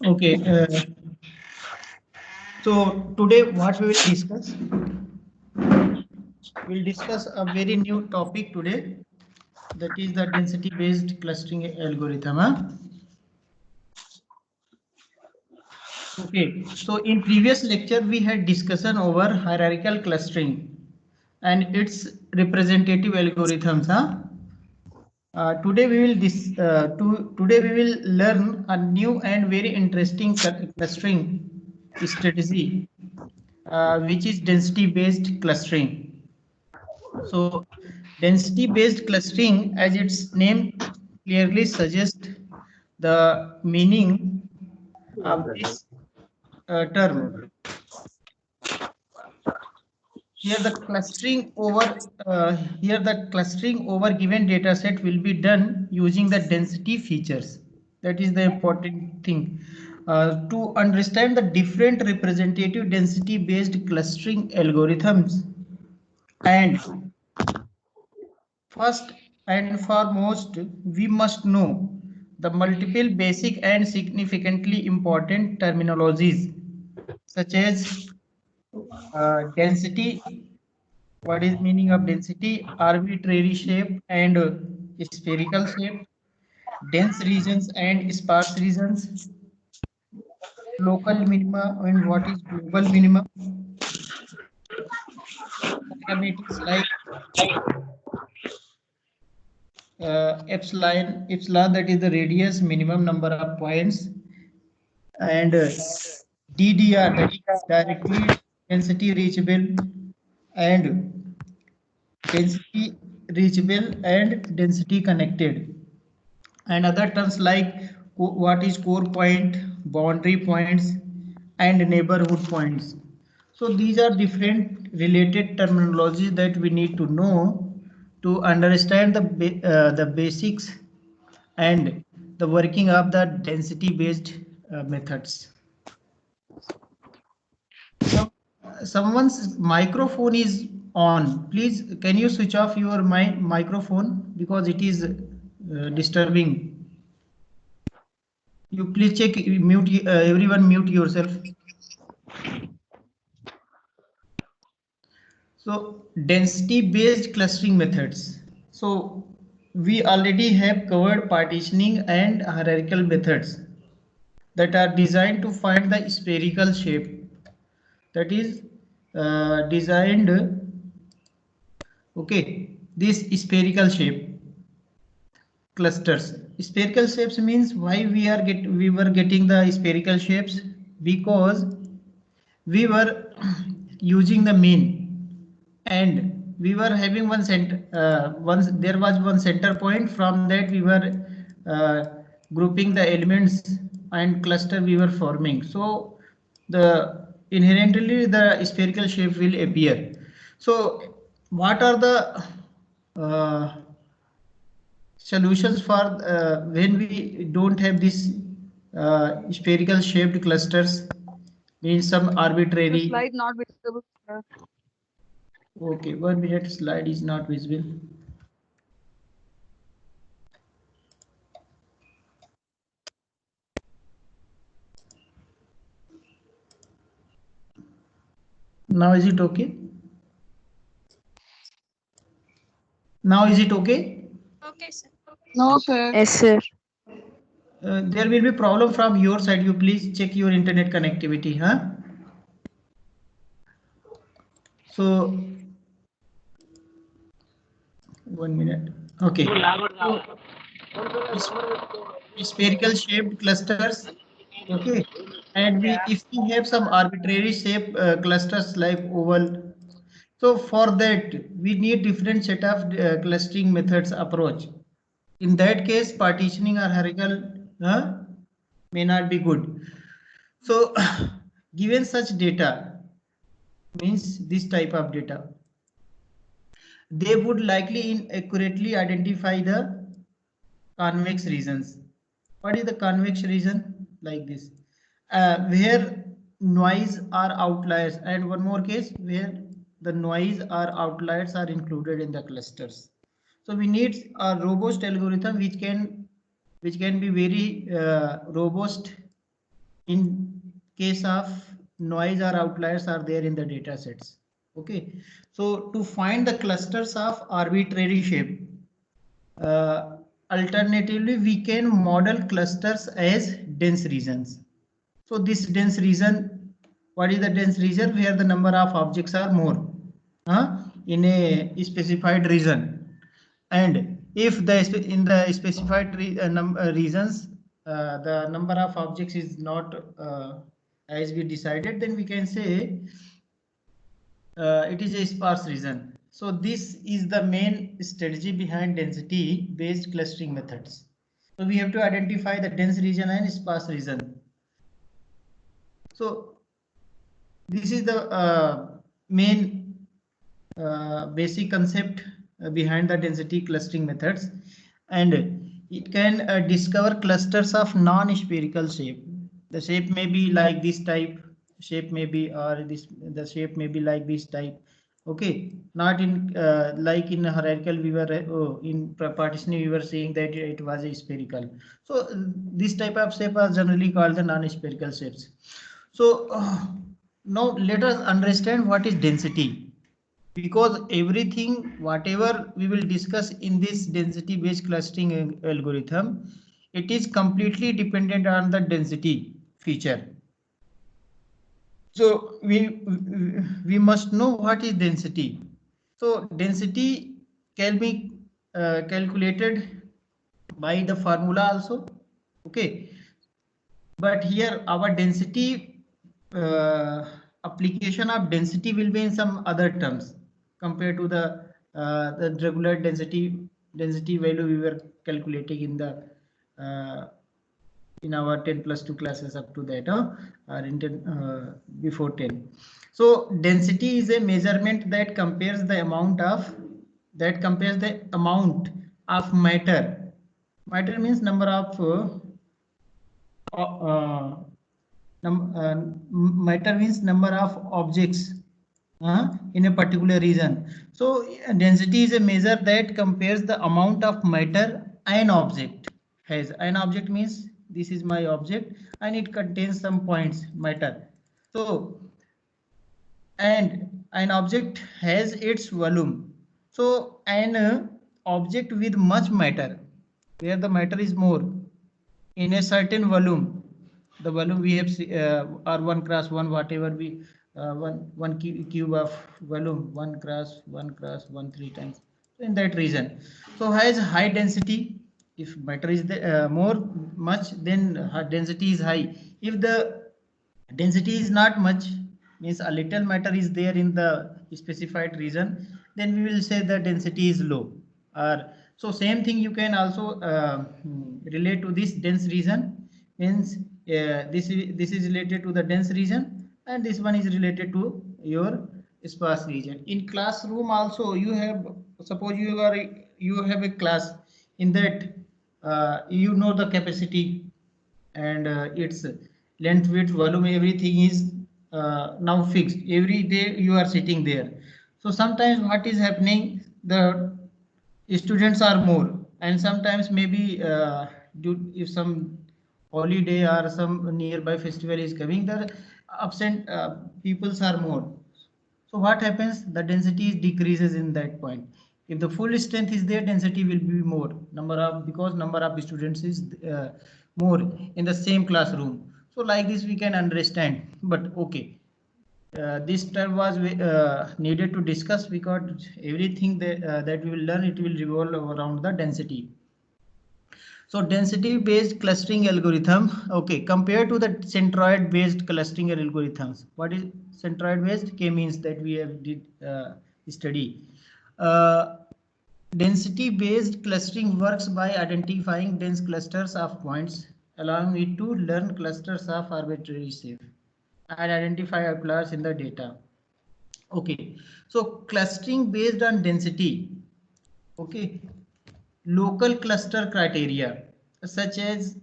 Okay. So today what we will discuss? We'll discuss a very new topic today. That is the density-based clustering algorithm. Okay. So in previous lecture we had discussion over hierarchical clustering and its representative algorithms. Today we will today we will learn a new and very interesting clustering strategy, which is density-based clustering. So, density-based clustering, as its name clearly suggests, the meaning of this term. Here the clustering over given data set will be done using the density features. That is the important thing. To understand the different representative density based clustering algorithms, and first and foremost, we must know the multiple basic and significantly important terminologies such as density. What is meaning of density? Arbitrary shape and spherical shape, dense regions and sparse regions, local minima and what is global minima, parameters like epsilon, that is the radius, minimum number of points, and DDR, that is directly density reachable, and density reachable and density connected, and other terms like what is core point, boundary points, and neighborhood points. So these are different related terminology that we need to know to understand the basics and the working of the density based methods. Some, someone's microphone is on. Please, can you switch off your microphone because it is disturbing. You please check mute everyone mute yourself. So density based clustering methods. So we already have covered partitioning and hierarchical methods that are designed to find the spherical shape, that is designed, okay, this spherical shape clusters. Spherical shapes means why we were getting the spherical shapes, because we were using the mean, and we were having one center, once there was one center point. From that we were uh, grouping the elements and cluster we were forming, so the inherently the spherical shape will appear. So what are the solutions for when we don't have this spherical shaped clusters, means some The arbitrary. slide not visible, sir. Okay, 1 minute, slide is not visible. Now is it okay? Now is it okay? Okay, sir. No, sir. Yes, sir. There will be problem from your side. You please check your internet connectivity, huh? So 1 minute. Okay. Spherical shaped clusters. Okay. And if we have some arbitrary shape clusters like oval, so for that we need different set of clustering methods approach. In that case, partitioning or hierarchical may not be good. So given such data, means this type of data, they would likely inaccurately identify the convex regions. What is the convex region? Like this, where noise or outliers, and one more case where the noise or outliers are included in the clusters. So we need a robust algorithm which can be very robust in case of noise or outliers are there in the data sets. Okay, so to find the clusters of arbitrary shape, alternatively we can model clusters as dense regions. So this dense region, what is the dense region? Where the number of objects are more in a specified region. And if in the specified regions the number of objects is not as we decided, then we can say it is a sparse region. So this is the main strategy behind density based clustering methods. So we have to identify the dense region and sparse region. So this is the main basic concept behind the density clustering methods, and it can discover clusters of non-spherical shape. The shape may be like this type, shape may be, or this, the shape may be like this type. Okay, not in like in hierarchical we were in partitioning we were saying that it was a spherical. So this type of shape are generally called the non-spherical shapes. So now let us understand what is density, because everything whatever we will discuss in this density based clustering algorithm, it is completely dependent on the density feature. So we must know what is density. So density can be calculated by the formula also. Okay, but here our density application of density will be in some other terms compared to the regular density value we were calculating in our 10+2 classes up to that or in 10 before 10. So density is a measurement that compares the amount of matter. Matter means number of matter means number of objects in a particular region. So density is a measure that compares the amount of matter an object has. An object means this is my object and it contains some points matter. So and an object has its volume. So an object with much matter, where the matter is more in a certain volume, the volume we have r1 cross 1 whatever we one cube of volume 1 cross 1 cross 1 3 times in that region, so has high density. If matter is the, more much, then density is high. If the density is not much, means a little matter is there in the specified region, then we will say the density is low. Or so same thing you can also relate to this dense region, means this is related to the dense region and this one is related to your sparse region. In classroom also you have, suppose you have a class, in that you know the capacity and its length, width, volume, everything is now fixed. Every day you are sitting there. So sometimes what is happening, the students are more, and sometimes maybe if some holiday or some nearby festival is coming, the absent peoples are more. So what happens? The density decreases in that point. If the full strength is there, density will be more. Because number of students is more in the same classroom. So like this we can understand. But okay, this term was needed to discuss because everything that we will learn, it will revolve around the density. So density based clustering algorithm, okay, compared to the centroid based clustering algorithms. What is centroid based? K means that we have did study. Uh, Density based clustering works by identifying dense clusters of points, allowing it to learn clusters of arbitrary shape and identify outliers in the data. Okay, so clustering based on density. Okay, local cluster criteria such as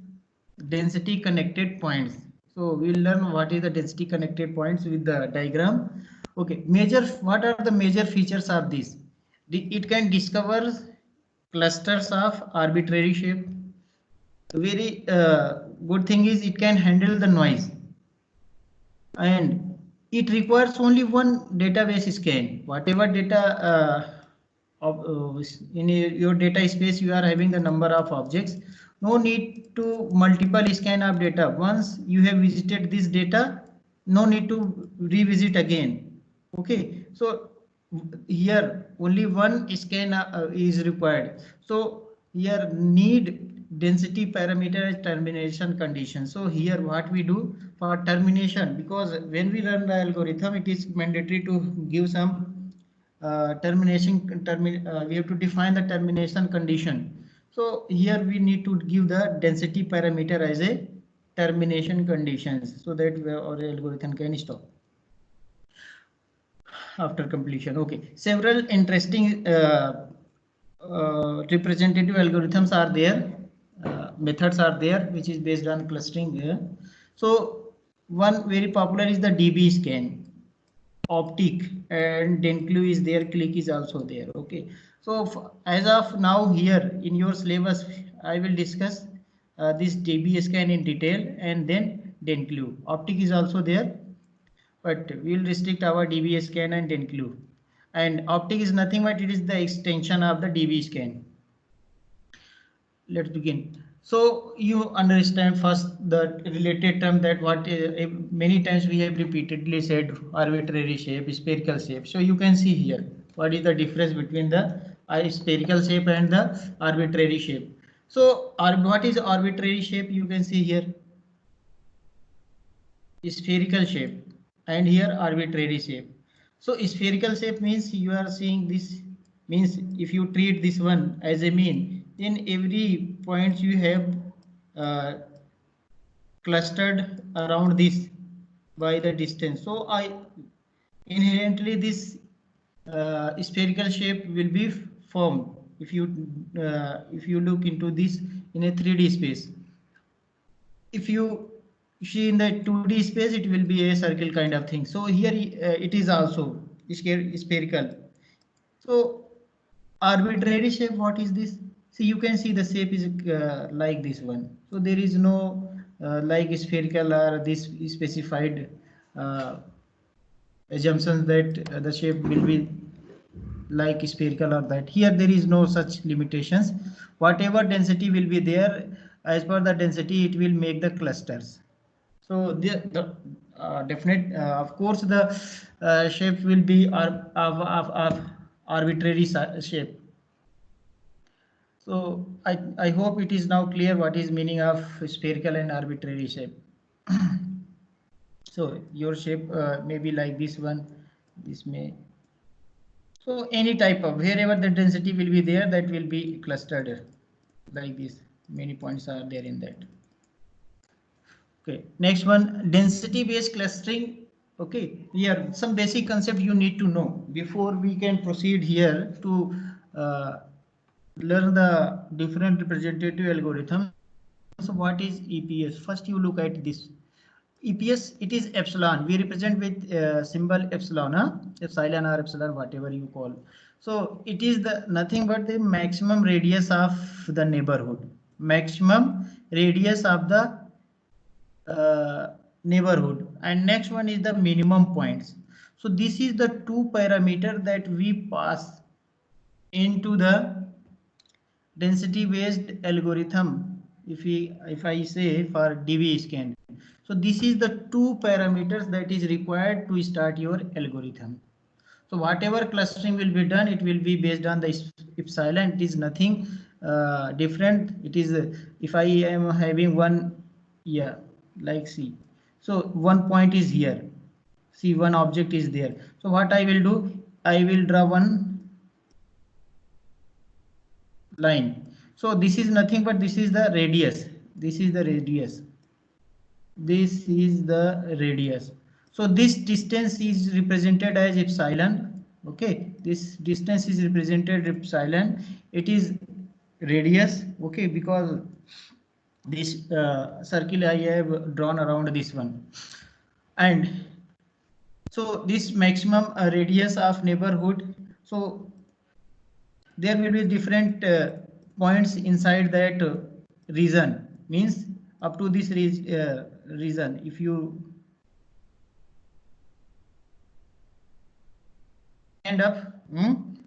density connected points. So we'll learn what is the density connected points with the diagram. Okay, what are the major features of this? It can discover clusters of arbitrary shape. Very good thing is it can handle the noise, and it requires only one database scan. Whatever data in your data space you are having the number of objects, no need to multiple scan of data. Once you have visited this data, no need to revisit again. Okay, so here only one scan is required. So here need density parameter as termination condition. So here what we do for termination, because when we run the algorithm, it is mandatory to give some we have to define the termination condition. So here we need to give the density parameter as a termination conditions, so that our algorithm can stop after completion. Okay, several interesting representative algorithms are there, methods are there, which is based on clustering there. So one very popular is the DB scan, optic, and Denclu is there, click is also there. Okay, so as of now here in your syllabus I will discuss this DB scan in detail, and then Denclu. Optic is also there, but we will restrict our DB scan and Denclu. And optic is nothing but it is the extension of the DB scan. Let's begin. So you understand first the related term, that what many times we have repeatedly said, arbitrary shape, spherical shape. So you can see here what is the difference between the spherical shape and the arbitrary shape. So what is arbitrary shape? You can see here spherical shape, and here arbitrary shape. So spherical shape means you are seeing this, means if you treat this one as a mean, in every point you have uh, clustered around this by the distance. So I inherently this spherical shape will be formed if you look into this in a 3D space. If you see in the 2D space, it will be a circle kind of thing. So here it is also spherical. So arbitrary shape, what is this? See, you can see the shape is like this one. So there is no like spherical or this specified assumptions that the shape will be like spherical or that. Here there is no such limitations. Whatever density will be there, as per the density it will make the clusters. So the definite of course the shape will be of arbitrary shape. So I hope it is now clear what is meaning of spherical and arbitrary shape. So your shape may be like this one, this may. So any type of, wherever the density will be there, that will be clustered like this. Many points are there in that. Okay, next one, density based clustering. Okay, here some basic concept you need to know before we can proceed here to learn the different representative algorithms. So what is EPS? First you look at this. EPS, it is epsilon. We represent with symbol epsilon, epsilon or epsilon, whatever you call. So it is the nothing but the maximum radius of the neighborhood. Maximum radius of the neighborhood. And next one is the minimum points. So this is the two parameter that we pass into the density based algorithm. If I say for DB scan, so this is the two parameters that is required to start your algorithm. So whatever clustering will be done, it will be based on the epsilon. It is nothing different. It is if I am having one, yeah, like see, so one point is here, see one object is there. So what I will do, I will draw one line. So this is nothing but this is the radius. This is the radius. This is the radius. So this distance is represented as epsilon. Okay, this distance is represented epsilon. It is radius. Okay, because this circle I have drawn around this one, and so this maximum radius of neighborhood. So there will be different points inside that region, means up to this region. If you hand up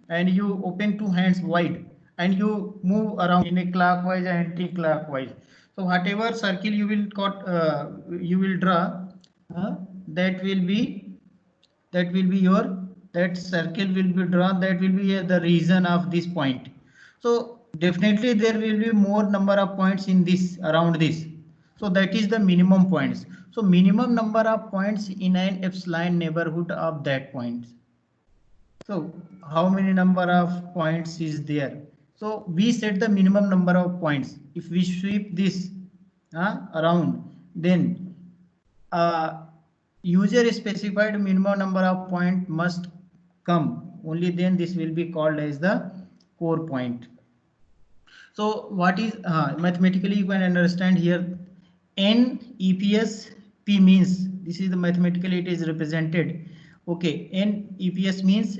and you open two hands wide and you move around in a clockwise and anti-clockwise, so whatever circle you will draw, that will be your, that circle will be drawn, that will be the region of this point. So definitely there will be more number of points in this, around this, so that is the minimum points. So minimum number of points in an epsilon neighborhood of that point. So how many number of points is there? So we set the minimum number of points. If we sweep this around, then user specified minimum number of point must come. Only then this will be called as the core point. So what is mathematically you can understand here, n EPS P means, this is the mathematically it is represented. Okay, n EPS means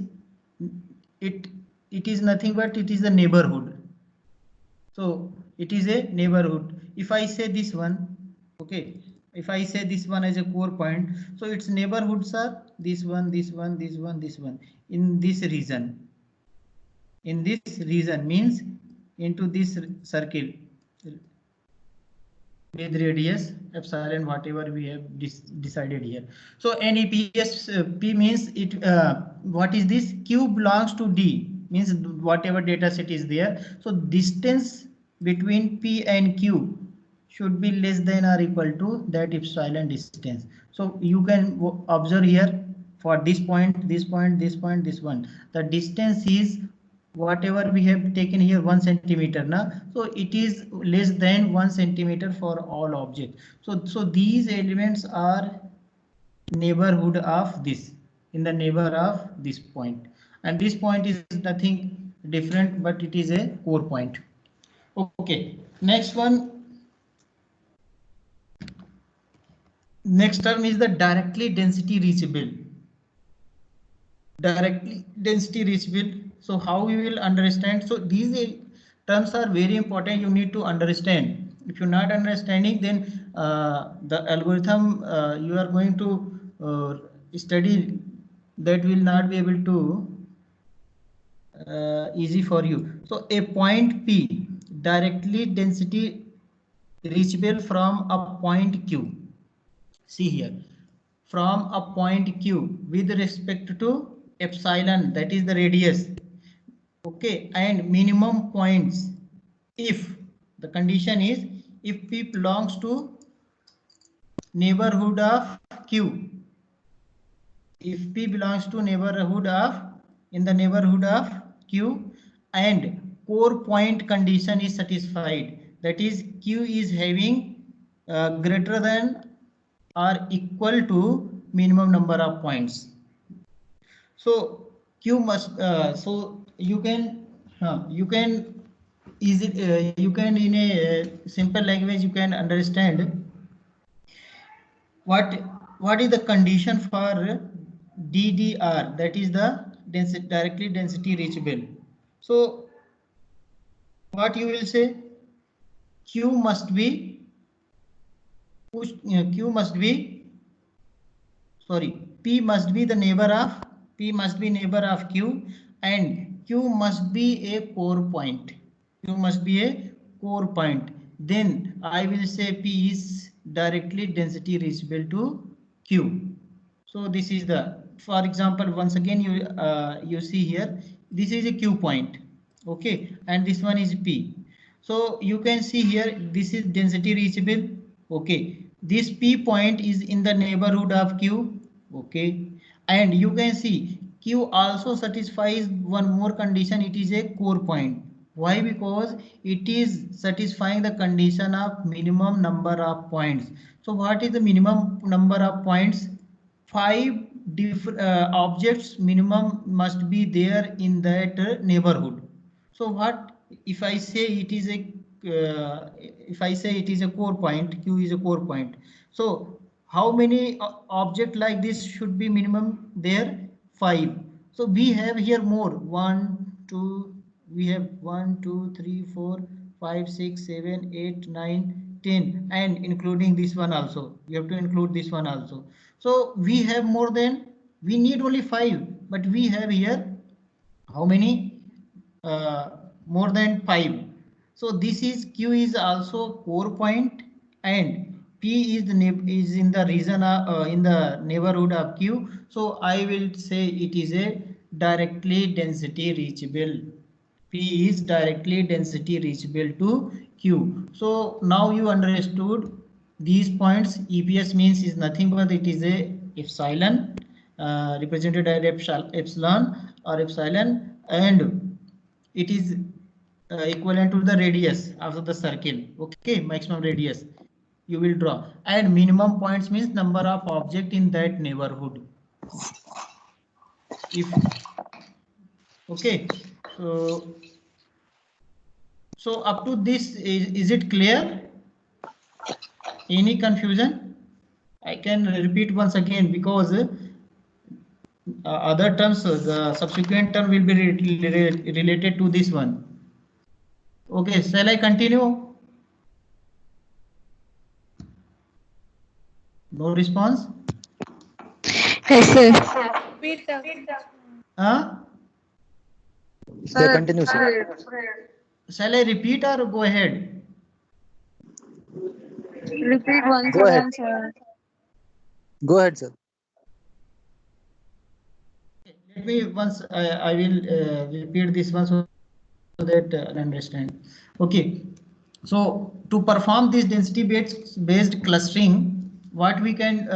it is nothing but it is a neighborhood. So it is a neighborhood. If I say this one, okay, if I say this one as a core point, so its neighborhoods are this one, this one, this one, this one, in this region. In this region means into this circle with radius epsilon, whatever we have decided here. So NEPS P means it, what is this? Q belongs to D, means whatever data set is there. So distance between P and Q should be less than or equal to that epsilon distance. So you can observe here, for this point, this point, this point, this one, the distance is whatever we have taken here 1 centimeter now, so it is less than 1 centimeter for all objects. So these elements are neighborhood of this, in the neighbor of this point, and this point is nothing different but it is a core point. Okay, next one, next term is the directly density reachable. Directly density reachable. So how we will understand? So these terms are very important, you need to understand. If you're not understanding, then the algorithm you are going to study, that will not be able to easy for you. So a point P directly density reachable from a point Q. See here, from a point Q with respect to epsilon, that is the radius. Okay, and minimum points if the condition is if P belongs to neighborhood of Q. If P belongs to neighborhood of, in the neighborhood of Q, and core point condition is satisfied, that is Q is having greater than or equal to minimum number of points. So Q must so you can easy you can in a simple language you can understand what is the condition for DDR, that is the density, directly density reachable. So what you will say, Q must be push, Q must be, sorry, P must be the neighbor of, P must be neighbor of Q, and Q must be a core point. Q must be a core point. Then I will say P is directly density reachable to Q. So this is the, for example, once again you see here, this is a Q point, okay, and this one is P. So you can see here, this is density reachable, okay. This P point is in the neighborhood of Q, okay, and you can see Q also satisfies one more condition, it is a core point. Why? Because it is satisfying the condition of minimum number of points. So what is the minimum number of points? 5 different objects minimum must be there in that neighborhood. So what if I say it is a if I say it is a core point, Q is a core point, so how many object like this should be minimum there? 5. So we have here more, 1 2 we have 1, 2, 3, 4, 5, 6, 7, 8, 9, 10, and including this one also. You have to include this one also. So we have more than, we need only 5, but we have here how many? More than 5. So this is Q is also core point, and P is is in the region in the neighborhood of Q. So I will say it is a directly density reachable. P is directly density reachable to Q. So now you understood these points. EPS means is nothing but it is a epsilon, represented by epsilon or epsilon, and it is equivalent to the radius of the circle. Okay, maximum radius you will draw, and minimum points means number of object in that neighborhood. If okay, so up to this, is it clear? Any confusion? I can repeat once again because other terms, the subsequent term will be related to this one. Okay, shall I continue? No response? Yes, sir. Huh? Yeah, continue, sir. Shall I repeat or go ahead? Repeat once Go ahead. again, sir. Go ahead, sir. Let me once, I will repeat this one so that I understand. Okay, so to perform this density based clustering, what we can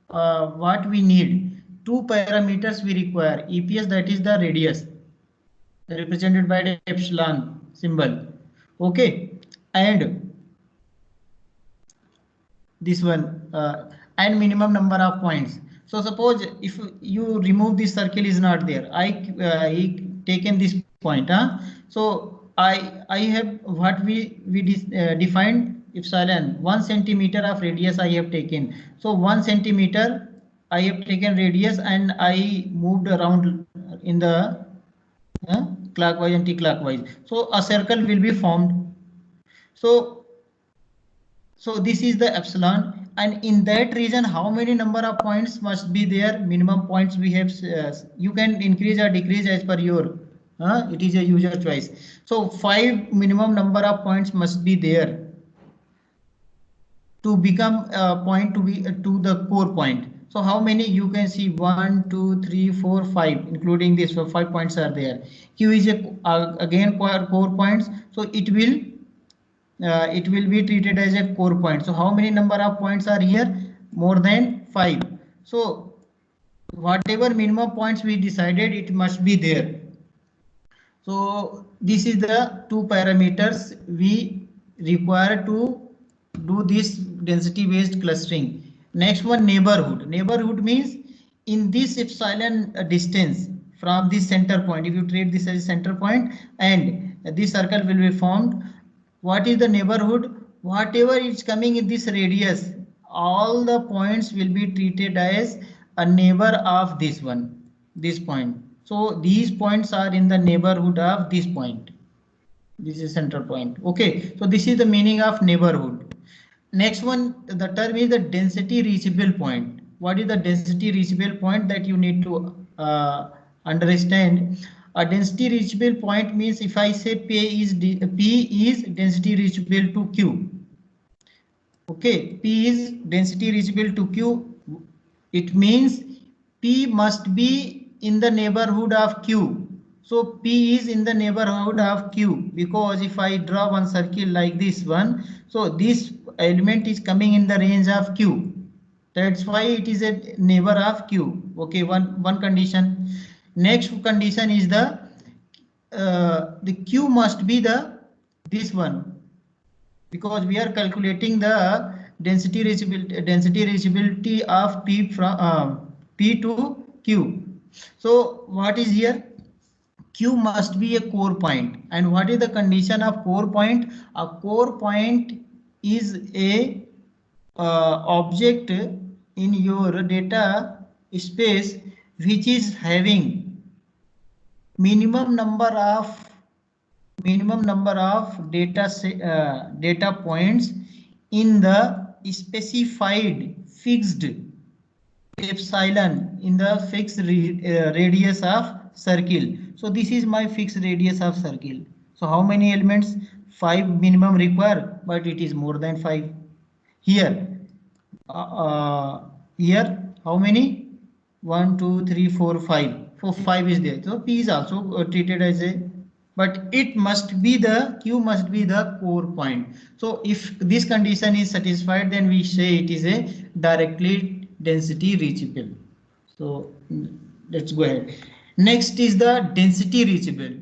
what we need, two parameters we require: EPS, that is the radius represented by the epsilon symbol, okay, and this one, and minimum number of points. So suppose if you remove this circle is not there, I taken this point, so I have what we defined epsilon, 1 centimeter of radius I have taken. So 1 centimeter I have taken radius, and I moved around in the clockwise, anti-clockwise. So a circle will be formed. So this is the epsilon, and in that region, how many number of points must be there? Minimum points we have. You can increase or decrease as per your. It is a user choice. So 5 minimum number of points must be there to become a point to be to the core point. So how many you can see? 1, 2, 3, 4, 5, including this. So 5 points are there. Q is a again core points. So it will be treated as a core point. So how many number of points are here? More than 5. So whatever minimum points we decided, it must be there. So this is the two parameters we require to do this density based clustering. Next one, neighborhood. Neighborhood means in this epsilon distance from this center point, if you treat this as a center point and this circle will be formed, what is the neighborhood? Whatever is coming in this radius, all the points will be treated as a neighbor of this one, this point. So these points are in the neighborhood of this point. This is center point. Okay, so this is the meaning of neighborhood. Next one, the term is the density reachable point. What is the density reachable point that you need to understand? A density reachable point means if I say P is density reachable to Q. Okay, P is density reachable to Q. It means P must be in the neighborhood of Q. So P is in the neighborhood of Q, because if I draw one circle like this one, so this element is coming in the range of Q. That's why it is a neighbor of Q. Okay, one condition. Next condition is the Q must be this one, because we are calculating the density reachability of P from P to Q. So what is here? Q must be a core point. And what is the condition of core point? A core point is a object in your data space which is having minimum number of minimum number of data points in the specified fixed epsilon in the fixed radius of circle. So this is my fixed radius of circle. So how many elements? 5 minimum require, but it is more than 5 here. Here how many? 1 2 3 4 5. So 5 is there. So P is also treated as a, but it must be the Q must be the core point. So if this condition is satisfied, then we say it is a directly density reachable. So let's go ahead. Next is the density reachable.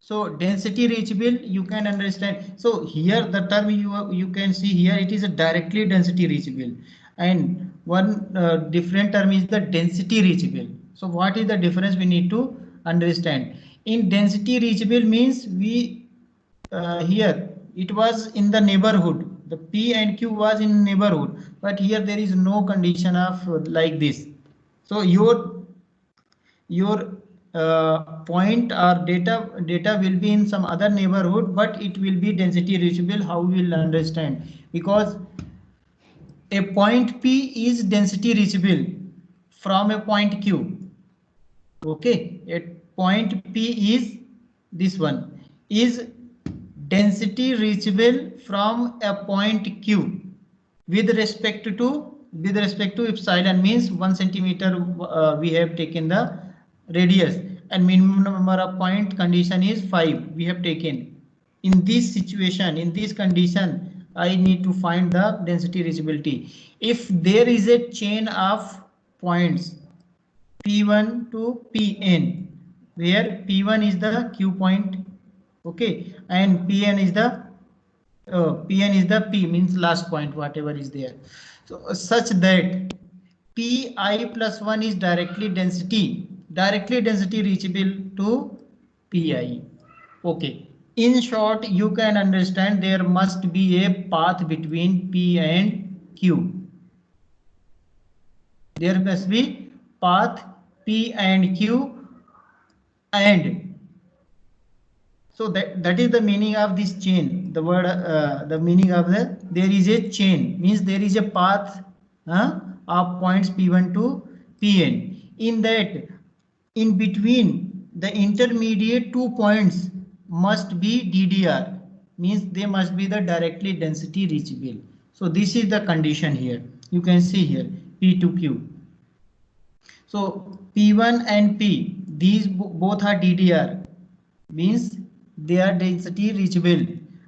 So density reachable, you can understand. So here the term you can see here, it is a directly density reachable, and one different term is the density reachable. So what is the difference we need to understand? In density reachable means we here it was in the neighborhood. The P and Q was in neighborhood, but here there is no condition of like this. So your point or data will be in some other neighborhood, but it will be density reachable. How we will understand? Because a point P is density reachable from a point Q. Okay, a point P is this one is density reachable from a point Q with respect to epsilon, means 1 centimeter we have taken the radius, and minimum number of point condition is 5 we have taken. In this situation, in this condition, I need to find the density reachability. If there is a chain of points P1 to Pn, where P1 is the Q point, okay, and Pn is the P means last point, whatever is there. So such that Pi plus 1 is directly density reachable to Pi. Okay. In short, you can understand there must be a path between P and Q. There must be path P and Q, and so that is the meaning of this chain. The word the meaning of there is a chain means there is a path of points P1 to Pn. In that, in between the intermediate 2 points must be DDR, means they must be the directly density reachable. So this is the condition here. You can see here P to Q. So P1 and P, these both are DDR, means they are density reachable,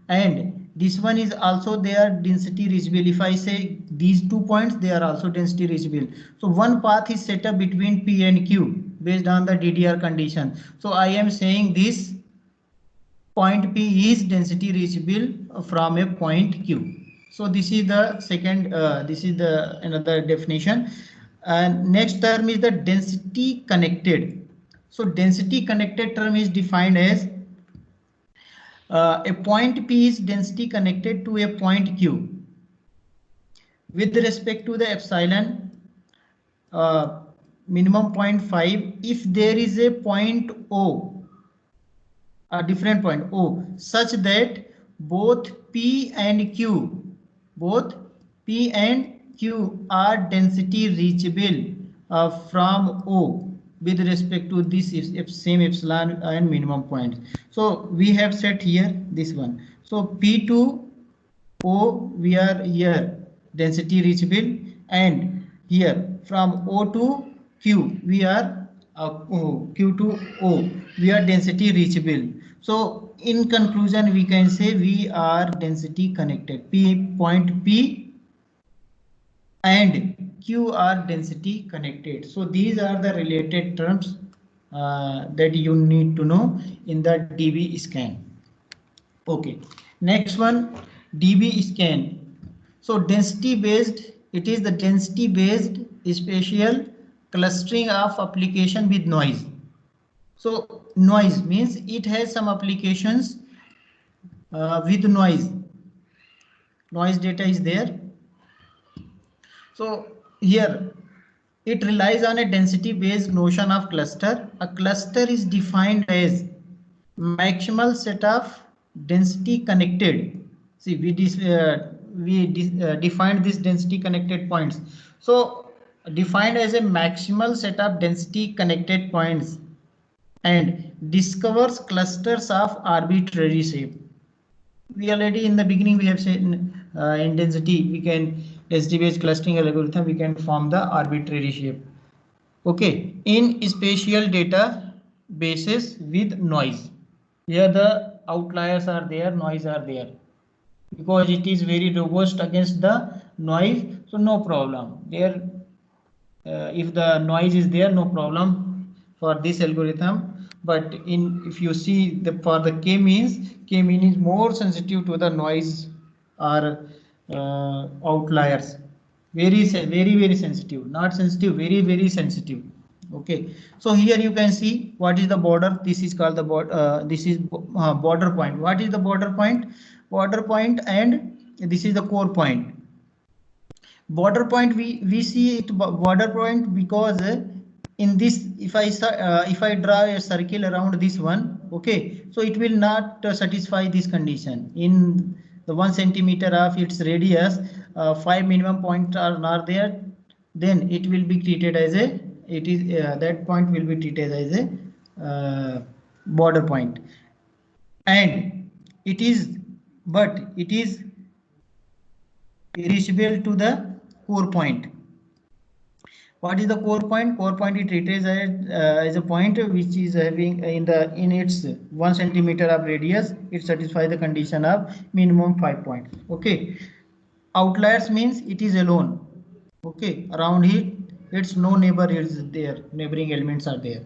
and this one is also their density reachable. If I say these 2 points, they are also density reachable. So one path is set up between P and Q based on the DDR condition. So I am saying this point P is density reachable from a point Q. So this is the second, this is the another definition. And next term is the density connected. So density connected term is defined as a point P is density connected to a point Q with respect to the epsilon minimum 0.5 if there is a point O, a different point O, such that both P and Q are density reachable from O with respect to this same epsilon and minimum point. So we have set here this one. So P to O we are here density reachable, and here from O to Q we are Q to O we are density reachable. So in conclusion we can say we are density connected. Point P and Q are density connected. So these are the related terms that you need to know in the DB scan. Okay, next one, DB scan. So density based, it is the density based spatial clustering of application with noise. So noise means it has some applications with noise data is there. So here it relies on a density based notion of cluster. A cluster is defined as maximal set of density connected. See, defined this density connected points. So defined as a maximal set of density connected points and discovers clusters of arbitrary shape. We already in the beginning we have said in density we can density based clustering algorithm we can form the arbitrary shape. Okay, in spatial data bases with noise. Here the outliers are there, noise are there. Because it is very robust against the noise, so no problem. There, if the noise is there, no problem for this algorithm. But in if you see the for the k mean is more sensitive to the noise or outliers. Very sensitive, not sensitive, very sensitive. Okay, so here you can see what is the border. This is called the border. This is border point. What is the border point? Border point, and this is the core point. Border point we see it border point because in this if I draw a circle around this one, okay, so it will not satisfy this condition. In the 1 centimeter of its radius, 5 minimum points are not there, then it will be treated as a that point will be treated as a border point, and it is reachable to the core point. What is the core point? Core point it treated as a point which is having in its 1 centimeter of radius. It satisfies the condition of minimum 5 points. Okay. Outliers means it is alone. Okay. Around it, its no neighbor is there. Neighboring elements are there.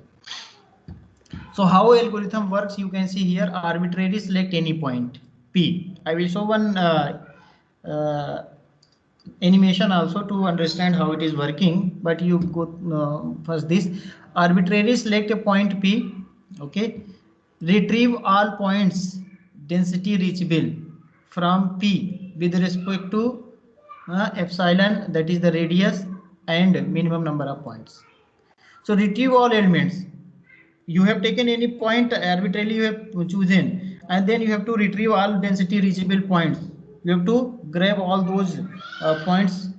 So how algorithm works? You can see here arbitrarily select any point P. I will show one uh, animation also to understand how it is working, but you go first this arbitrarily select a point P. Okay, retrieve all points density reachable from P with respect to epsilon, that is the radius, and minimum number of points. So retrieve all elements. You have taken any point arbitrarily you have chosen, and then you have to retrieve all density reachable points. You have to grab all those points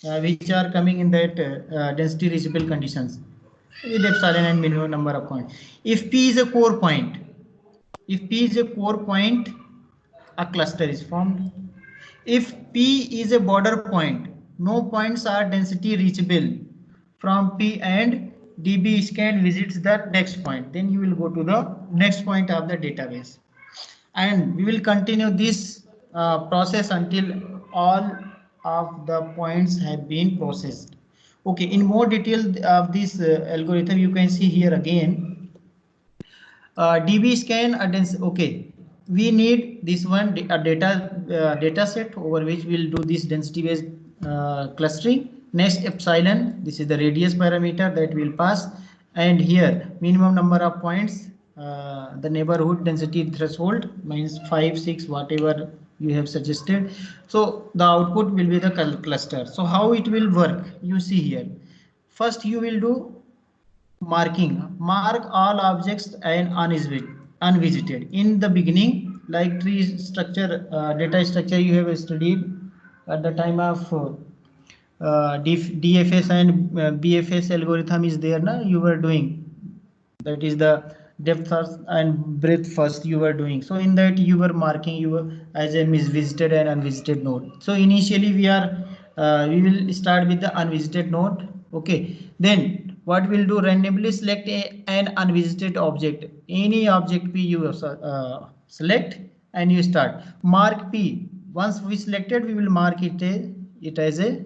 which are coming in that density reachable conditions with epsilon and minimum number of points. If P is a core point, a cluster is formed. If P is a border point, no points are density reachable from P, and DB scan visits the next point. Then you will go to the next point of the database. And we will continue this process until all of the points have been processed. Okay, in more detail of this algorithm, you can see here again. DB scan okay, we need this one a data set over which we'll do this density based clustering. Next epsilon, this is the radius parameter that will pass, and here minimum number of points, the neighborhood density threshold means 5 6 whatever you have suggested. So the output will be the cluster. So how it will work, you see here. First you will do marking. Mark all objects and unvisited. In the beginning, like tree structure, data structure you have studied at the time of DFS and BFS algorithm is there now, you were doing. That is the depth first and breadth first you were doing. So in that you were marking you as a visited and unvisited node. So initially we will start with the unvisited node. Okay, then what we'll do, randomly select an unvisited object, any object P you select, and you start mark P. Once we selected, we will mark it as a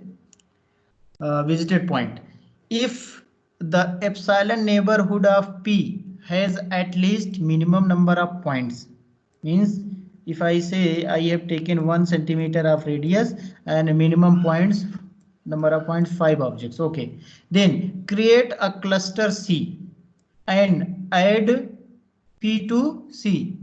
visited point. If the epsilon neighborhood of P has at least minimum number of points, means if I say I have taken 1 centimeter of radius and minimum points, number of points 5 objects. Okay, then create a cluster C and add P to C.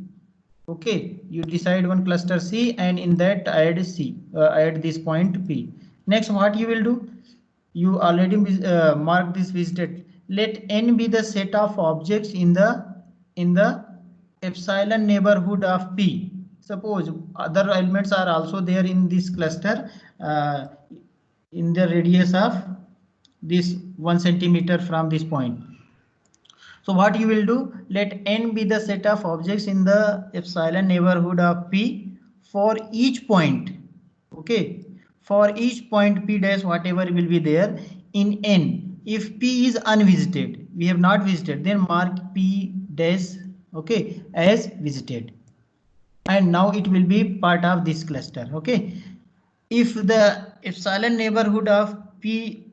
Okay, you decide one cluster C and in that add C, add this point P. Next, what you will do? You already mark this visited. Let n be the set of objects in the epsilon neighborhood of P. Suppose other elements are also there in this cluster in the radius of this 1 centimeter from this point. So what you will do, let n be the set of objects in the epsilon neighborhood of P for each point. Okay, for each point P dash whatever will be there in n. If P is unvisited, we have not visited, then mark P dash, okay, as visited, and now it will be part of this cluster. Okay, if the epsilon neighborhood of P,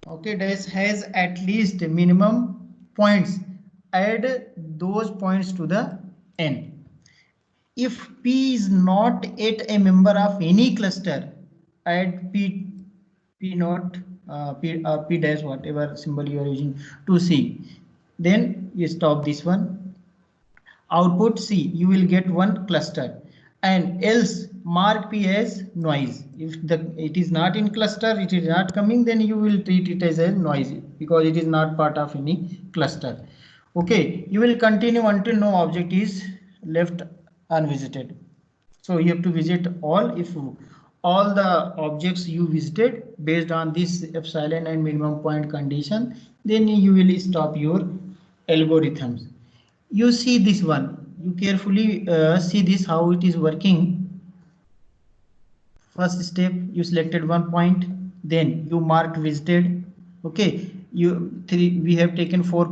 okay, dash has at least minimum points, add those points to the n. If P is not yet a member of any cluster, add P not P dash whatever symbol you are using to C. Then you stop this one. Output C, you will get one cluster, and else mark P as noise. If it is not in cluster, it is not coming, then you will treat it as a noise because it is not part of any cluster. Okay, you will continue until no object is left unvisited. So you have to visit all. If all the objects you visited based on this epsilon and minimum point condition, then you will stop your algorithms. You see this one, you carefully see this how it is working. First step, you selected one point, then you marked visited. Okay, we have taken four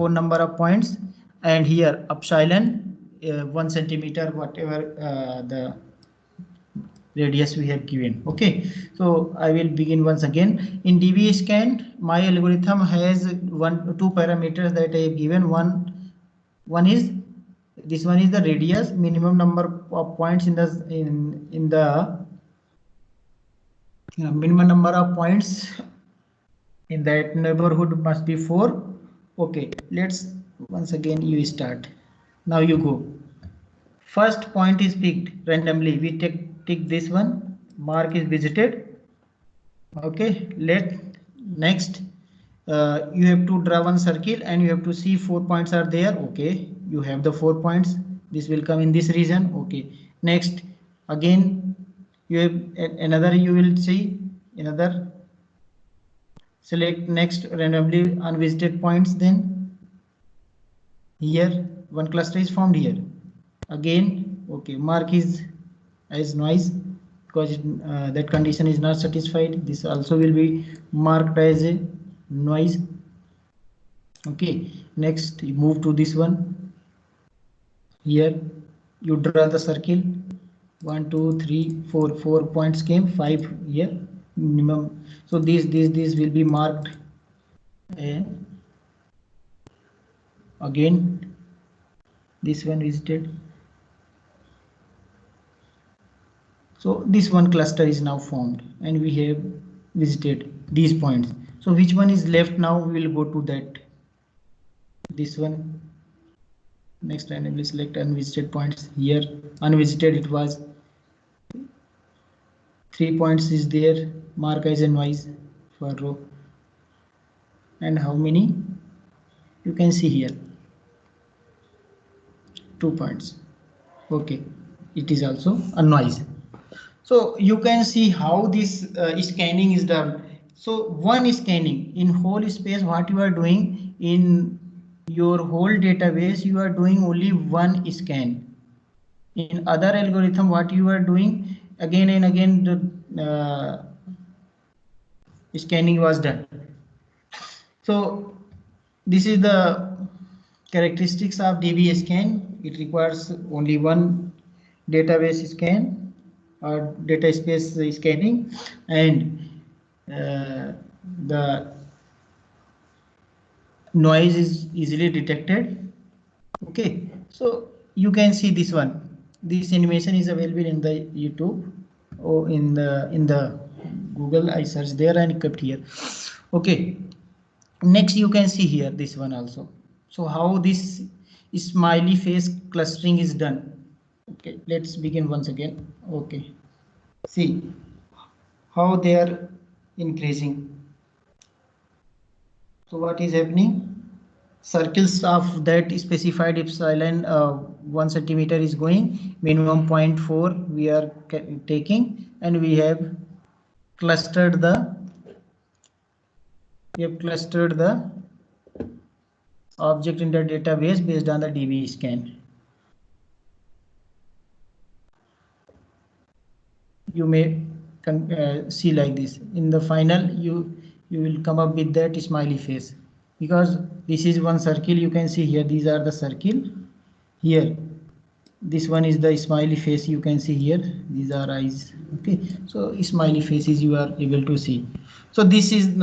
number of points, and here epsilon 1 centimeter whatever the radius we have given. Okay, so I will begin once again. In dbScan, my algorithm has two parameters that I have given. One is this one is the radius, minimum number of points in the minimum number of points in that neighborhood must be 4. Okay, let's once again you start. Now you go. First point is picked randomly. We take this one. Mark is visited. Okay, next you have to draw one circle and you have to see 4 points are there. Okay, you have the 4 points. This will come in this region. Okay, next again you have another, you will see another. Select next randomly unvisited points. Then here one cluster is formed here again. Okay, mark is as noise because that condition is not satisfied. This also will be marked as a noise. Okay, next you move to this one. Here you draw the circle. 1 2 3 4 4 points came, 5 here minimum. So these will be marked and again this one visited. So this one cluster is now formed and we have visited these points. So which one is left now? We will go to that. This one. Next randomly select unvisited points. Here unvisited it was 3 points is there, mark as a noise for row. And how many? You can see here 2 points. Okay, it is also a noise. So you can see how this scanning is done. So one scanning in whole space, what you are doing in your whole database, you are doing only one scan. In other algorithm, what you are doing again and again, the scanning was done. So this is the characteristics of dbScan. It requires only one database scan or data space scanning, and the noise is easily detected. Okay, so you can see this one. This animation is available in the YouTube or in the Google. I searched there and kept here. Okay, next you can see here this one also. So how this smiley face clustering is done. Okay, let's begin once again. Okay, see how they are increasing. So what is happening? circles of that specified epsilon 1 centimeter is going, minimum 0.4 we are taking, and we have clustered the object in the database based on the DB scan. You may see like this. In the final, you will come up with that smiley face, because this is one circle. You can see here, these are the circle. Here, this one is the smiley face. You can see here, these are eyes. Okay, so smiley faces you are able to see. So this is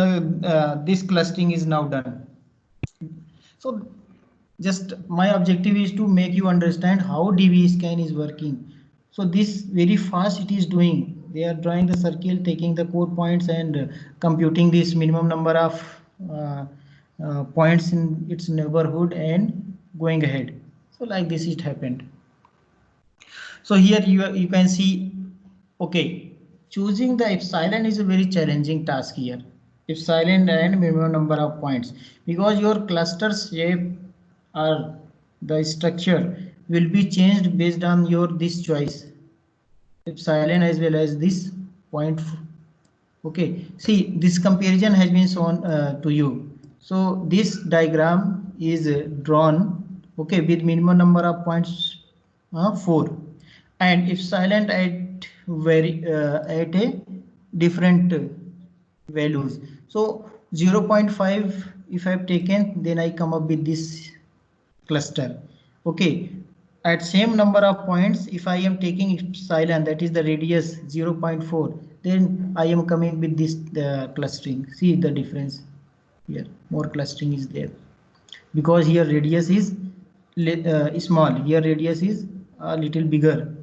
this clustering is now done. So just my objective is to make you understand how DB scan is working. So this very fast it is doing. They are drawing the circle, taking the core points and computing this minimum number of points in its neighborhood and going ahead. So like this it happened. So here you can see, okay, choosing the epsilon is a very challenging task here. Epsilon and minimum number of points, because your cluster shape or the structure will be changed based on your this choice, epsilon as well as this point. Okay, see, this comparison has been shown to you. So this diagram is drawn, okay, with minimum number of points 4, and epsilon at a different values. So 0.5 if I've taken, then I come up with this cluster. Okay, at same number of points, if I am taking epsilon, that is the radius 0.4, then I am coming with this clustering. See the difference here, more clustering is there, because here radius is small, here radius is a little bigger,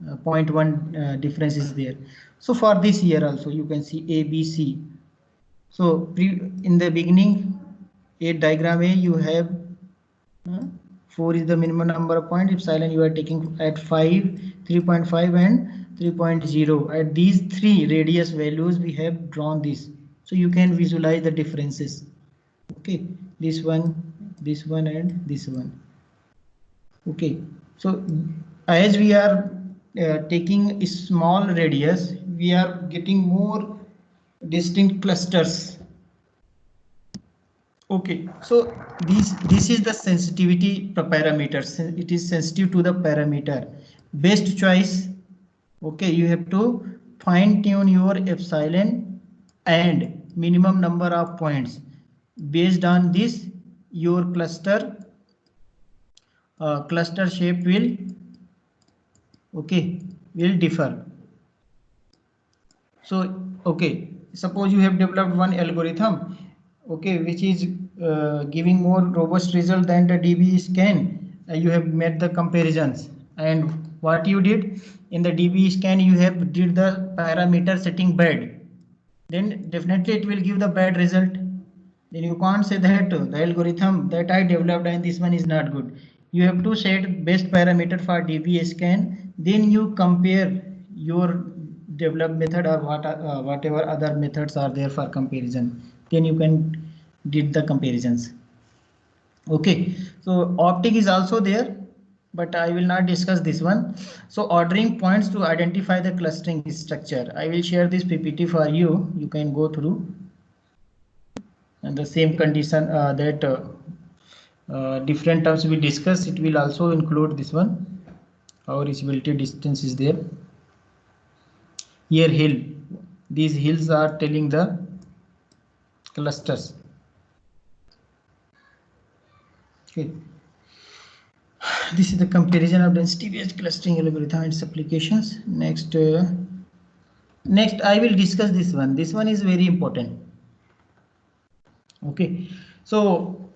0.1 difference is there. So for this here also you can see A, B, C. So in the beginning, a diagram A, you have 4 is the minimum number of points. Epsilon you are taking at 5, 3.5 and 3.0. At these three radius values we have drawn this. So you can visualize the differences. Okay, this one and this one. Okay, so as we are taking a small radius, we are getting more distinct clusters. Okay, so this is the sensitivity parameter. It is sensitive to the parameter. Best choice. Okay, you have to fine tune your epsilon and minimum number of points. Based on this, your cluster shape will differ. So okay, suppose you have developed one algorithm, okay, which is giving more robust result than the DB scan. You have made the comparisons, and what you did in the DB scan, you have did the parameter setting bad, then definitely it will give the bad result. Then you can't say that the algorithm that I developed and this one is not good. You have to set best parameter for DB scan, then you compare your developed method or whatever other methods are there for comparison. Then you can did the comparisons. Okay, so optic is also there, but I will not discuss this one. So ordering points to identify the clustering structure. I will share this PPT for you. You can go through. And the same condition that different terms we discuss, it will also include this one. Our reachability distance is there. Here hill, these hills are telling the clusters. Okay, this is the comparison of density based clustering algorithm and its applications. Next I will discuss this one. This one is very important. Okay, so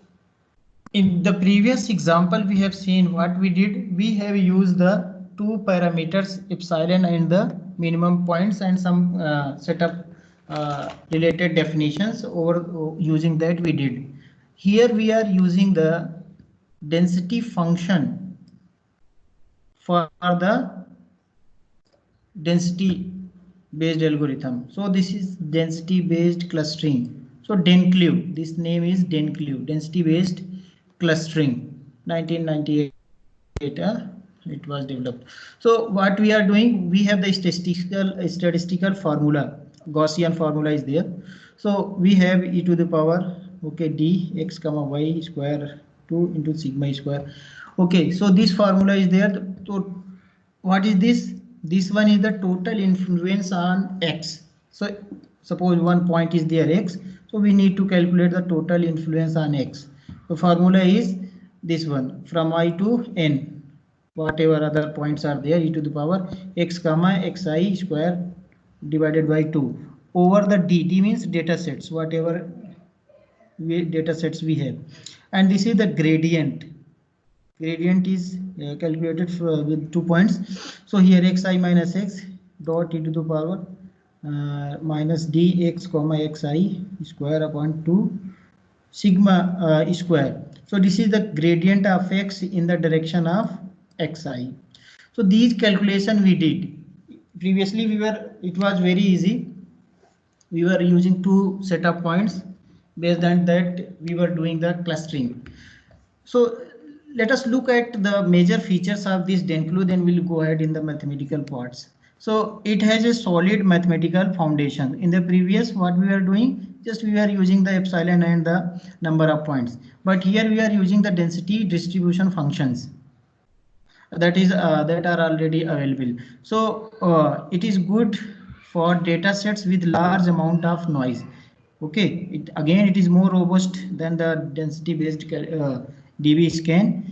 in the previous example we have seen what we did. We have used the two parameters, epsilon and the minimum points, and some set of related definitions. Over using that we did. Here we are using the density function for the density based algorithm. So this is density based clustering. So DENCLUE, this name is DENCLUE, density based clustering, 1998 it was developed. So what we are doing, we have the statistical formula, Gaussian formula is there. So we have e to the power, okay, d x comma y square 2 into sigma square. Okay, so this formula is there. So what is this? This one is the total influence on x. So suppose one point is there x, so we need to calculate the total influence on x. The formula is this one, from I to n, whatever other points are there, e to the power x comma xi square divided by 2 over the d means data sets, whatever data sets we have, and this is the gradient. Gradient is calculated with 2 points. So here xi minus x dot e to the power minus dx comma xi square upon 2 sigma square. So this is the gradient of x in the direction of xi. So these calculation we did previously. It was very easy. We were using 2 set of points. Based on that we were doing the clustering. So let us look at the major features of this Denclu, then we'll go ahead in the mathematical parts. So it has a solid mathematical foundation. In the previous, what we are doing, just we are using the epsilon and the number of points. But here we are using the density distribution functions that are already available. So it is good for data sets with large amount of noise. Okay, it is more robust than the density based DB scan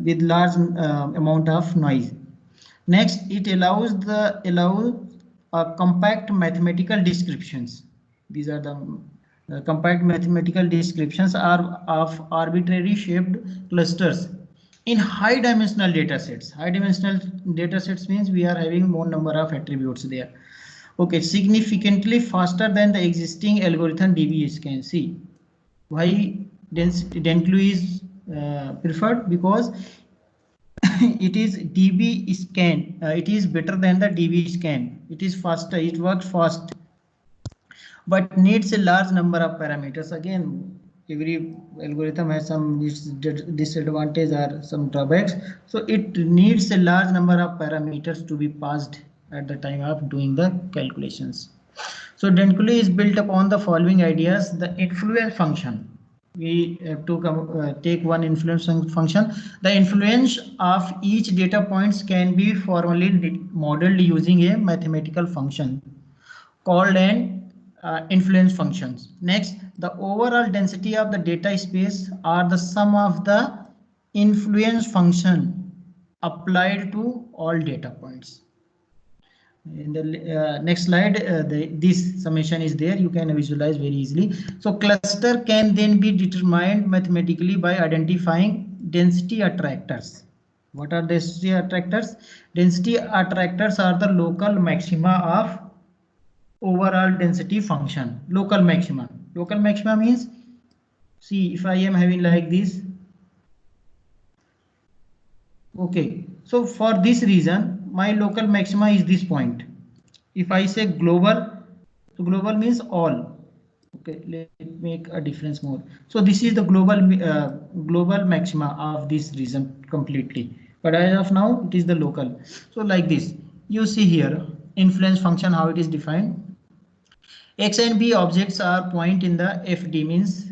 with large amount of noise. Next, it allows compact mathematical descriptions. These are the compact mathematical descriptions are of arbitrary shaped clusters in high dimensional data sets. High dimensional data sets means we are having more number of attributes there. Okay, significantly faster than the existing algorithm DB scan. See why Denclu is preferred, because it is DB scan. It is better than the DB scan. It is faster. It works fast, but needs a large number of parameters. Again, every algorithm has some disadvantage or some drawbacks. So it needs a large number of parameters to be passed at the time of doing the calculations. So Denclu is built upon the following ideas: the influence function. We have to take one influence function. The influence of each data points can be formally modeled using a mathematical function called an influence functions. Next, the overall density of the data space are the sum of the influence function applied to all data points. In the next slide, this summation is there. You can visualize very easily. So cluster can then be determined mathematically by identifying density attractors. What are density attractors? Density attractors are the local maxima of overall density function. Local maxima. Local maxima means, see, if I am having like this. Okay, so for this reason, my local maxima is this point. If I say global, so global means all. Okay, let me make a difference more. So this is the global maxima of this region completely. But as of now, it is the local. So like this, you see here, influence function, how it is defined. X and B objects are point in the FD means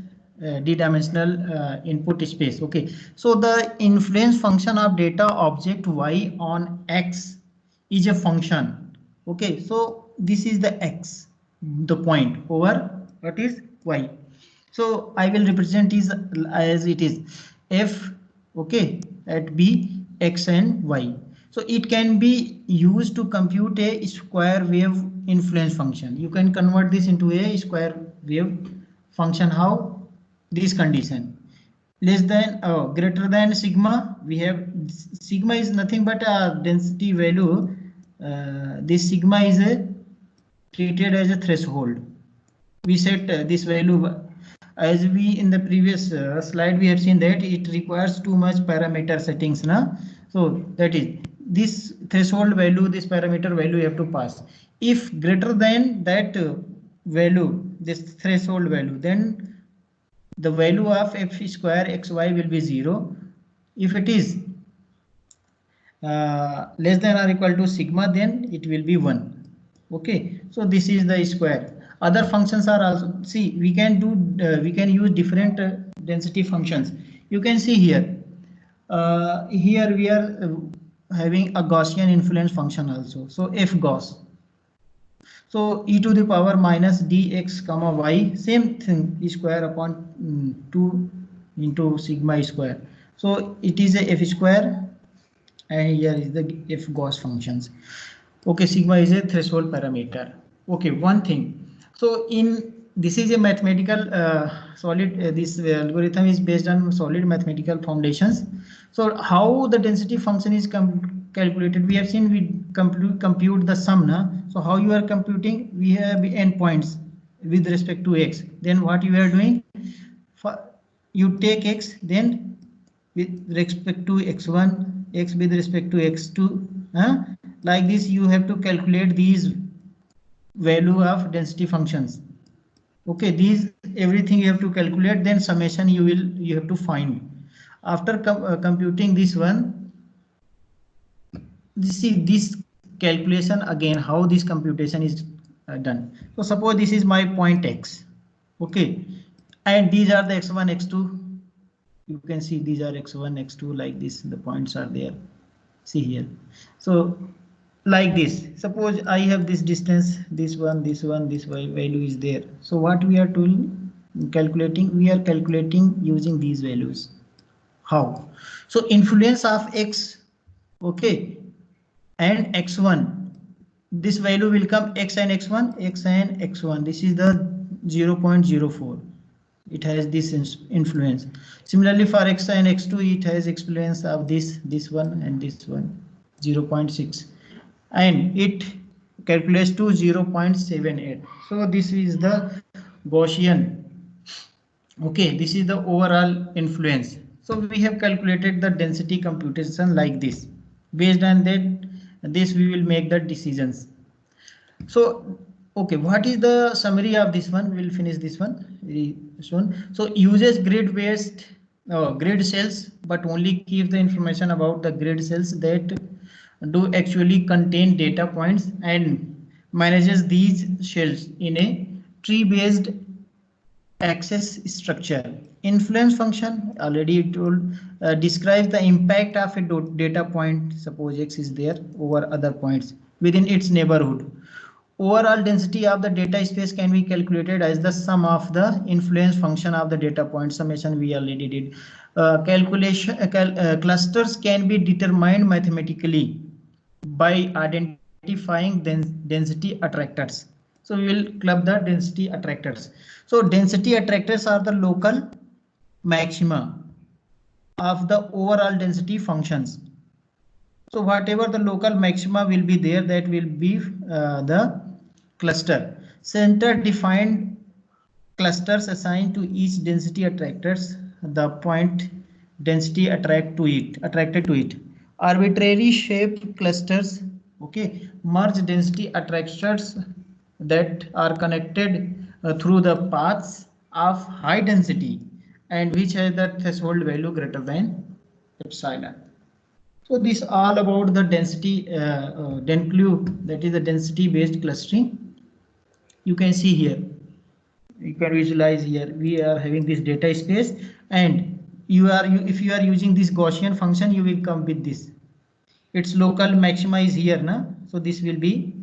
d-dimensional input space. Okay, so the influence function of data object y on x is a function. Okay, so this is the x, the point over what is y. So I will represent is as it is f, okay, at b, x and y. So it can be used to compute a square wave influence function. You can convert this into a square wave function. How? This condition less than greater than sigma. We have sigma is nothing but a density value. This sigma is treated as a threshold. We set this value as we in the previous slide we have seen that it requires too much parameter settings now. So that is this threshold value, this parameter value you have to pass. If greater than that value, this threshold value, then the value of f square xy will be 0. If it is less than or equal to sigma, then it will be 1. Okay, so this is the square. Other functions are also, see, we can use different density functions. You can see here. Here we are having a Gaussian influence function also. So f Gauss. So e to the power minus dx comma y, same thing, e square upon 2 into sigma square. So it is a f square, and here is the f Gauss functions. Okay, sigma is a threshold parameter. Okay, one thing. So this is a mathematical solid. This algorithm is based on solid mathematical foundations. So how the density function is calculated? We have seen we compute the sum. Na? So how you are computing? We have endpoints with respect to x. Then what you are doing? You take x, then with respect to x1, x with respect to x2. Like this, you have to calculate these value of density functions. Okay, these everything you have to calculate, then summation you have to find. After computing this one, this calculation again, how this computation is done. So suppose this is my point x. Okay, and these are the x1, x2. You can see these are x1, x2, like this, the points are there. See here. So like this, suppose I have this distance, this value is there. So what we are doing, calculating, we are calculating using these values. How? So influence of x, okay, and x1, this value will come x and x1, x and x1. This is the 0.04. It has this influence. Similarly for x and x2, it has influence of this one and this one, 0.6, and it calculates to 0.78. So this is the Gaussian. Okay, this is the overall influence. So we have calculated the density computation like this. Based on that, this we will make the decisions. So okay, what is the summary of this one? We'll finish this one soon. So uses grid based grid cells, but only keep the information about the grid cells that do actually contain data points, and manages these shells in a tree based access structure. Influence function, already told, describes the impact of a data point, suppose x is there, over other points within its neighborhood. Overall density of the data space can be calculated as the sum of the influence function of the data point. Summation we already did. Clusters can be determined mathematically by identifying density attractors. So we will club the density attractors. So density attractors are the local maxima of the overall density functions. So whatever the local maxima will be there, that will be the cluster. Center defined clusters assigned to each density attractors the point density attracted to it. Arbitrary shaped clusters, okay, merge density attractors that are connected through the paths of high density and which has the threshold value greater than epsilon. So this all about the density DENCLU, that is the density based clustering. You can see here, you can visualize here, we are having this data space, and if you are using this Gaussian function, you will come with this. Its local maxima is here, na? So this will be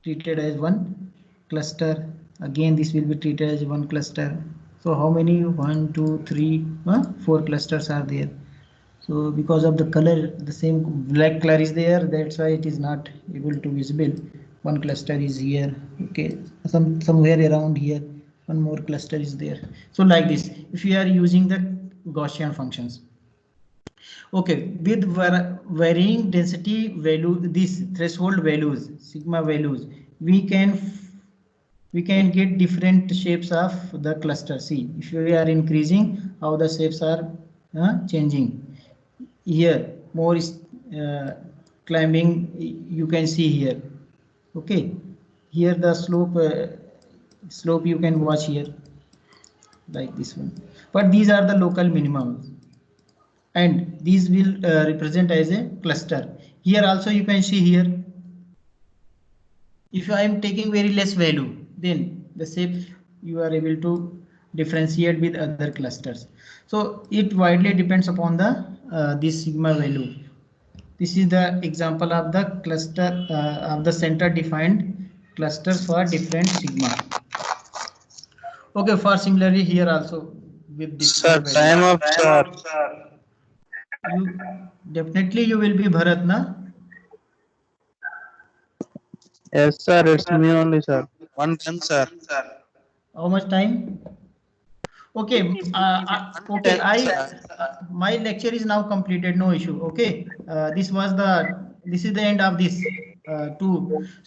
treated as one cluster. Again, this will be treated as one cluster. So how many? 1, 2, 3, 4 clusters are there. So because of the color, the same black color is there, that's why it is not able to visible. One cluster is here, okay, somewhere around here, one more cluster is there. So like this, if you are using the Gaussian functions, okay, with varying density value, these threshold values, sigma values, we can get different shapes of the cluster. See, if we are increasing, how the shapes are changing. Here more is climbing, you can see here. Okay, here the slope you can watch here, like this one. but these are the local minimums, and these will represent as a cluster. Here also you can see here, if I am taking very less value, then the shape you are able to differentiate with other clusters. So it widely depends upon the this sigma value. This is the example of the cluster of the center defined clusters for different sigma. Okay, for similarly here also with Sir, different time values. up, sir. You definitely you will be Bharat, na? Yes, sir. It's me only, sir. 110, sir. How much time? Okay, okay. 110, sir. My lecture is now completed. No issue. Okay, this is the end of this two.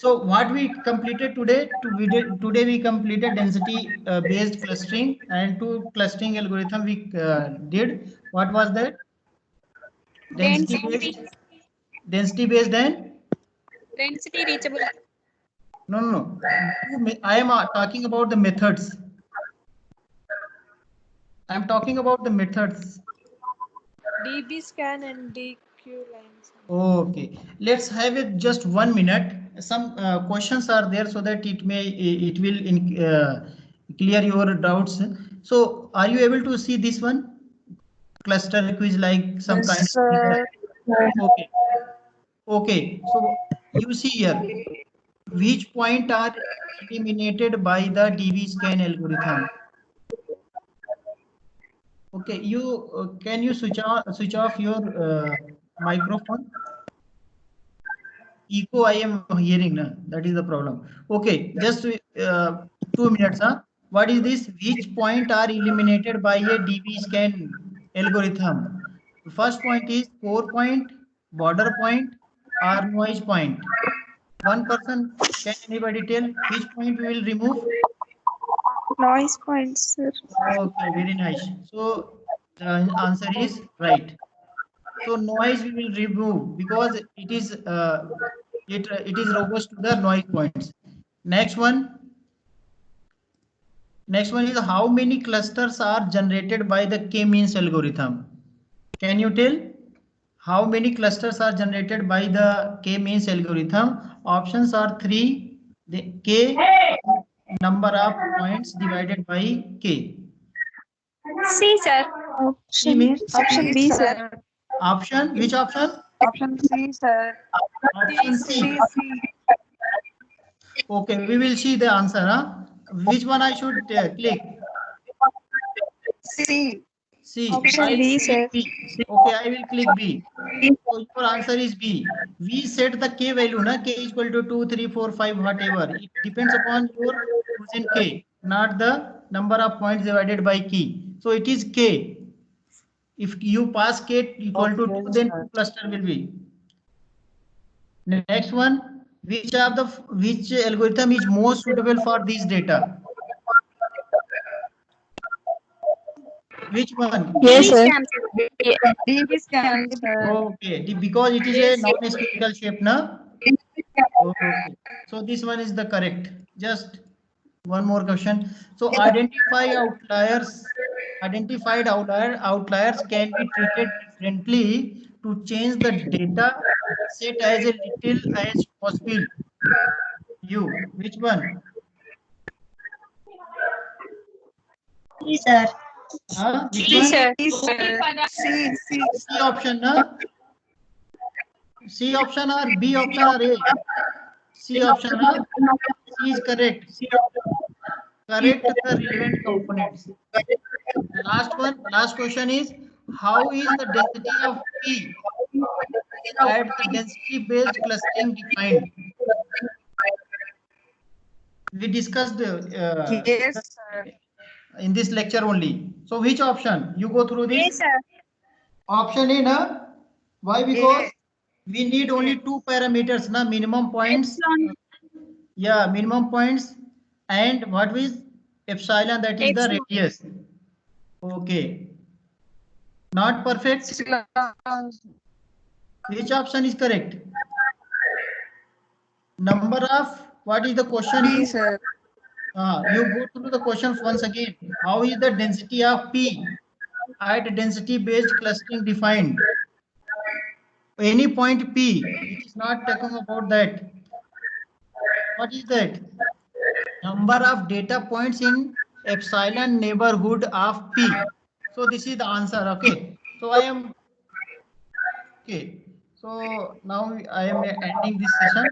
So what we completed today? Today we completed density based clustering and two clustering algorithm we did. What was that? Density based. Density based and Density reachable. no. I am talking about the methods. I am talking about the methods. DB scan and DQ lines. Okay, let's have it just 1 minute. Some questions are there so that it will clear your doubts. So, are you able to see this one? Cluster quiz like some kind of. Okay, okay. So you see here, which point are eliminated by the DB scan algorithm? Okay, can you switch off your microphone? Echo I am hearing, na? That is the problem. Okay, just 2 minutes. Huh? What is this? Which point are eliminated by a DB scan algorithm? The first point is core point, border point, or noise point. One person, can anybody tell which point we will remove? Noise points, sir. Okay, very nice. So the answer is right. So noise we will remove because it is robust to the noise points. Next one. Next one is how many clusters are generated by the k-means algorithm? Can you tell how many clusters are generated by the k-means algorithm? Options are 3. The k number of points divided by k. C, sir. C means Option B, sir. option. Which option? Option C, sir. Option C. Okay, we will see the answer. Huh? Which one I should click? C. C. Option I will B, click sir. B. Okay, I will click B. So your answer is B. We set the k value, na k is equal to 2, 3, 4, 5, whatever. It depends upon your chosen k, not the number of points divided by key. So it is k. If you pass k equal to 2, then 2 cluster will be. Next one, which algorithm is most suitable for this data? Which one? Yes, sir. DB scan, sir. Okay, because it is a non-spherical shape, na? Okay, so this one is the correct. Just one more question. So identify outliers. Identified outliers can be treated differently to change the data set as a little as possible. Which one? Sir. Which C, one? sir. C. C option, na? C option or B option or A? C option, na? C is correct. Correct the relevant components. Last question is, how is the density of P at the density based clustering defined? We discussed Yes, sir. in this lecture only. So which option? You go through this. Yes, sir. Option A, na? Why? Because we need only two parameters, na? Minimum points. Yeah, minimum points and what is epsilon, that is the radius. Okay. Not perfect. Which option is correct? Number of, what is the question? B, sir. You go through the questions once again. How is the density of P height density based clustering defined. Any point P, it is not talking about that. What is that? Number of data points in epsilon neighborhood of P. So this is the answer. Okay. So I am okay. So now I am ending this session.